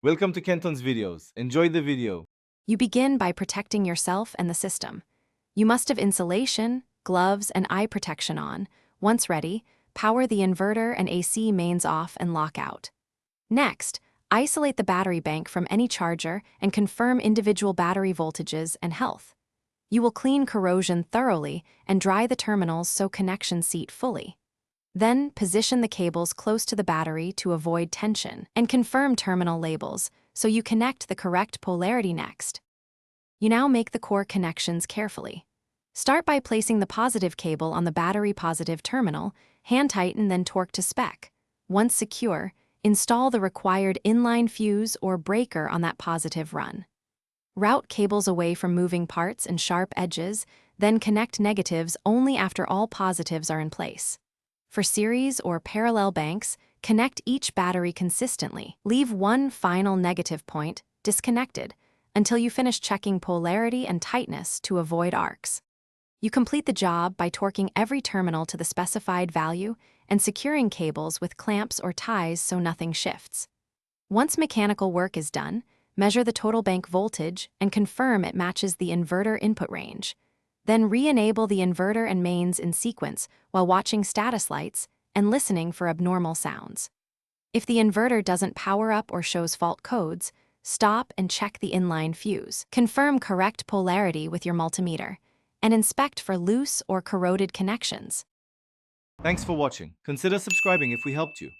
Welcome to Kenton's videos. Enjoy the video. You begin by protecting yourself and the system. You must have insulation, gloves, and eye protection on. Once ready, power the inverter and AC mains off and lock out. Next, isolate the battery bank from any charger and confirm individual battery voltages and health. You will clean corrosion thoroughly and dry the terminals so connections seat fully. Then, position the cables close to the battery to avoid tension, and confirm terminal labels so you connect the correct polarity next. You now make the core connections carefully. Start by placing the positive cable on the battery positive terminal, hand tighten then torque to spec. Once secure, install the required inline fuse or breaker on that positive run. Route cables away from moving parts and sharp edges, then connect negatives only after all positives are in place. For series or parallel banks, connect each battery consistently. Leave one final negative point disconnected until you finish checking polarity and tightness to avoid arcs. You complete the job by torquing every terminal to the specified value and securing cables with clamps or ties so nothing shifts. Once mechanical work is done, measure the total bank voltage and confirm it matches the inverter input range. Then re-enable the inverter and mains in sequence while watching status lights and listening for abnormal sounds. If the inverter doesn't power up or shows fault codes, stop and check the inline fuse. Confirm correct polarity with your multimeter, and inspect for loose or corroded connections. Thanks for watching. Consider subscribing if we helped you.